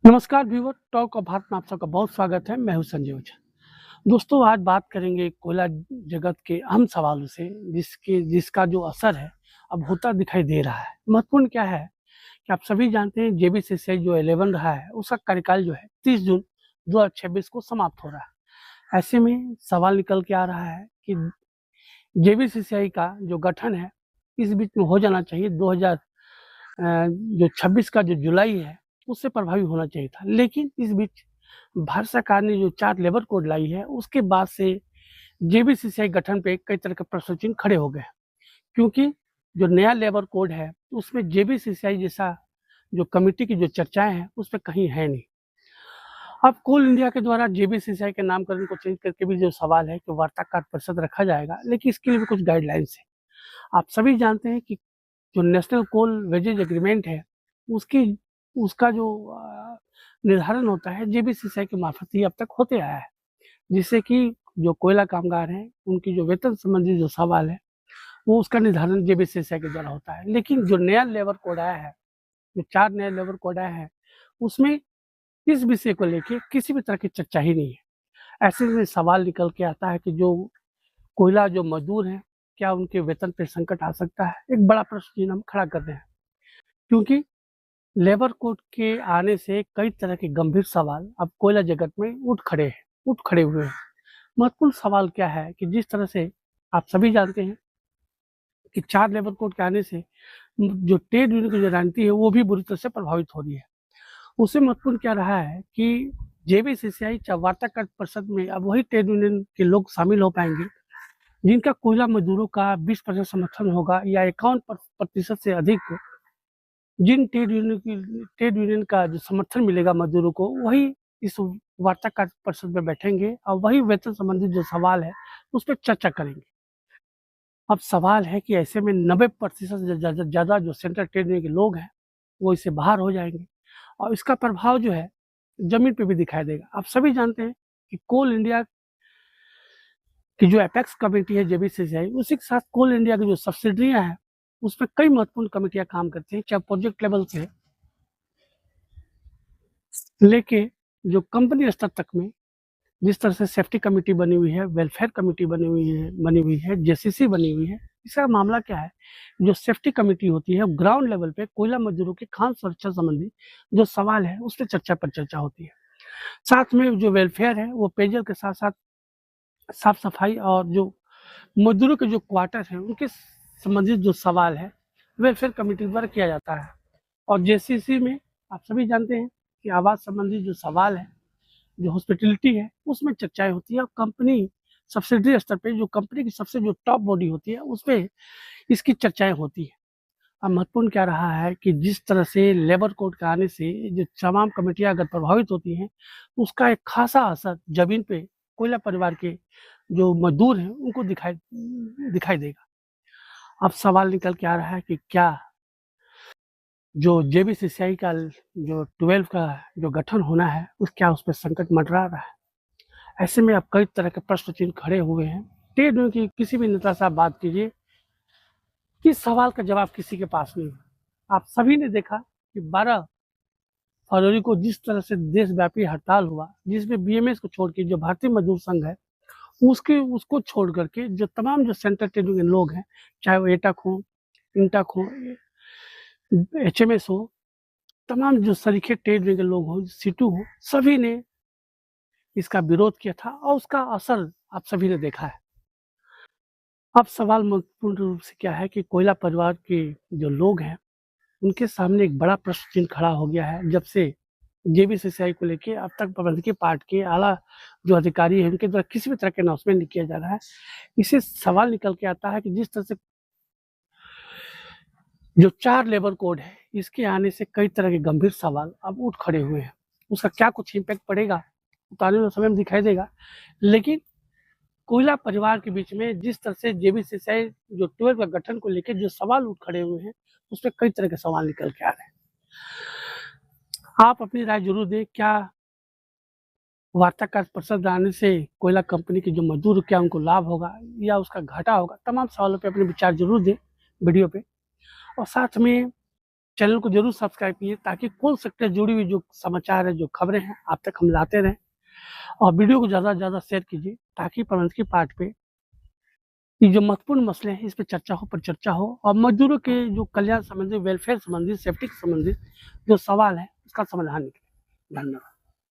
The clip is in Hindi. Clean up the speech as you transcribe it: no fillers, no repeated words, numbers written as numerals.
नमस्कार व्यूअर, टॉक ऑफ भारत में आप सबका बहुत स्वागत है। मैं हूं संजय ओझा। दोस्तों, आज बात करेंगे कोयला जगत के अहम सवालों से जिसका जो असर है अब होता दिखाई दे रहा है। महत्वपूर्ण क्या है कि आप सभी जानते हैं जेबीसीसीआई जो 11 रहा है उसका कार्यकाल जो है 30 जून 2026 को समाप्त हो रहा है। ऐसे में सवाल निकल के आ रहा है कि जेबीसीसीआई का जो गठन है इस बीच में हो जाना चाहिए। 2026 का जो जुलाई है उससे प्रभावी होना चाहिए था, लेकिन इस बीच भारत सरकार ने जो 4 लेबर कोड लाई है उसके बाद से जेबीसीसीआई गठन पे कई तरह के प्रश्न चिन्ह खड़े हो गए, क्योंकि जो नया लेबर कोड है उसमें जेबीसीसीआई जैसा जो कमेटी की जो चर्चाएं हैं उस पर कहीं है नहीं। अब कोल इंडिया के द्वारा जेबीसीसीआई के नामकरण को चेंज करके भी जो सवाल है कि वार्ताकार परिषद रखा जाएगा, लेकिन इसके लिए भी कुछ गाइडलाइंस है। आप सभी जानते हैं कि जो नेशनल कोल वेजेज एग्रीमेंट है उसकी उसका जो निर्धारण होता है जेबीसीसीआई के मार्फत ही अब तक होते आया है, जिससे कि जो कोयला कामगार हैं उनकी जो वेतन संबंधी जो सवाल है वो उसका निर्धारण जेबीसीसीआई के द्वारा होता है। लेकिन जो नया लेबर कोड आया है, जो 4 नया लेबर कोड आया है, उसमें इस विषय को लेके किसी भी तरह की चर्चा ही नहीं है। ऐसे में सवाल निकल के आता है कि जो कोयला जो मजदूर हैं, क्या उनके वेतन पे संकट आ सकता है? एक बड़ा प्रश्न चिन्ह हम खड़ा कर रहे हैं, क्योंकि लेबर कोड के आने से कई तरह के गंभीर सवाल अब कोयला जगत में उठ खड़े हुए हैं। महत्वपूर्ण सवाल क्या है कि जिस तरह से आप सभी जानते हैं कि 4 लेबर कोड के आने से जो ट्रेड यूनियन की जो राजनीति है वो भी बुरी तरह से प्रभावित हो रही है। उससे महत्वपूर्ण क्या रहा है कि जेबीसीसीआई वार्ताकार परिषद में अब वही ट्रेड यूनियन के लोग शामिल हो पाएंगे जिनका कोयला मजदूरों का 20% समर्थन होगा या 51% से अधिक जिन ट्रेड यूनियन का जो समर्थन मिलेगा मजदूरों को, वही इस वार्ताकार परिषद में बैठेंगे और वही वेतन संबंधित जो सवाल है उस पर चर्चा करेंगे। अब सवाल है कि ऐसे में 90% से ज़्यादा जो सेंट्रल ट्रेड यूनियन के लोग हैं वो इससे बाहर हो जाएंगे और इसका प्रभाव जो है जमीन पे भी दिखाई देगा। आप सभी जानते हैं कि कोल इंडिया की जो एपेक्स कमेटी है जेबीसीसीआई, उसी के साथ कोल इंडिया की जो सब्सिडरियां हैं उसमें कई महत्वपूर्ण कमेटियां काम करती हैं, चाहे प्रोजेक्ट लेवल से लेके जो कंपनी स्तर तक में। जिस तरह से सेफ्टी कमेटी बनी हुई है, वेलफेयर कमेटी बनी हुई है, जेसीसी बनी हुई है। इसका मामला क्या है, जो सेफ्टी कमेटी होती है ग्राउंड लेवल पे कोयला मजदूरों की खान सुरक्षा संबंधी जो सवाल है उस पर चर्चा होती है। साथ में जो वेलफेयर है वो पेयजल के साथ साथ साफ सफाई और जो मजदूरों के जो क्वार्टर हैं उनके संबंधित जो सवाल है वेलफेयर कमेटी द्वारा किया जाता है। और जेसीसी में आप सभी जानते हैं कि आवास संबंधी जो सवाल है, जो हॉस्पिटैलिटी है उसमें चर्चाएं होती है और कंपनी सब्सिडरी स्तर पे जो कंपनी की सबसे जो टॉप बॉडी होती है उस पे इसकी चर्चाएं होती है। अब महत्वपूर्ण क्या रहा है कि जिस तरह से लेबर कोड के आने से जो तमाम कमेटियां अगर प्रभावित होती हैं तो उसका एक खासा असर जमीन पे कोयला परिवार के जो मजदूर हैं उनको दिखाई दिखाई देगा। अब सवाल निकल के आ रहा है कि क्या जो जेबीसीसीआई का जो 12 का जो गठन होना है क्या उस पर संकट मंडरा रहा है? ऐसे में अब कई तरह के प्रश्न चिन्ह खड़े हुए हैं। ट्रेड यूनियन की किसी भी नेता से आप बात कीजिए, इस सवाल का जवाब किसी के पास नहीं है। आप सभी ने देखा कि 12 फरवरी को जिस तरह से देशव्यापी हड़ताल हुआ, जिसमें बीएमएस को छोड़ के जो भारतीय मजदूर संघ है उसको छोड़ करके जो तमाम जो सेंट्रल ट्रेड यूनियन लोग हैं, चाहे वो एटक हो, इंटक हो, एचएमएस हो, तमाम जो सरीखे ट्रेड यूनियन के लोग हो, सीटू हो, सभी ने इसका विरोध किया था और उसका असर आप सभी ने देखा है। अब सवाल महत्वपूर्ण रूप से क्या है कि कोयला परिवार के जो लोग हैं उनके सामने एक बड़ा प्रश्न चिन्ह खड़ा हो गया है जब से जेबीसीसीआई को लेके अब तक प्रबंधकीय पार्ट के आला जो अधिकारी है उनके द्वारा किसी भी तरह के अनाउंसमेंट नहीं किया जा रहा है। इससे सवाल निकल के आता है कि जिस तरह से जो 4 लेबर कोड है इसके आने से कई तरह के गंभीर सवाल अब उठ खड़े हुए हैं। उसका क्या कुछ इम्पैक्ट पड़ेगा आने वाले समय में दिखाई देगा, लेकिन कोयला परिवार के बीच में जिस तरह से जेबीसीसीआई जो 12 का गठन को लेकर जो सवाल उठ खड़े हुए हैं उस पर कई तरह के सवाल निकल के आ रहे हैं। आप अपनी राय जरूर दें, क्या वार्ताकार परिषद आने से कोयला कंपनी के जो मजदूर क्या उनको लाभ होगा या उसका घाटा होगा? तमाम सवालों पे अपने विचार जरूर दें वीडियो पे। और साथ में चैनल को जरूर सब्सक्राइब कीजिए ताकि कोल सेक्टर जुड़ी हुई जो समाचार है, जो खबरें हैं, आप तक हम लाते रहें। और वीडियो को ज़्यादा से ज़्यादा शेयर कीजिए ताकि प्रबंधकीय पाठ पे ये जो महत्वपूर्ण मसले हैं इस पे चर्चा हो, परिचर्चा हो और मजदूरों के जो कल्याण संबंधी, वेलफेयर संबंधी, सेफ्टी के संबंधित जो सवाल है उसका समाधान निकले। धन्यवाद।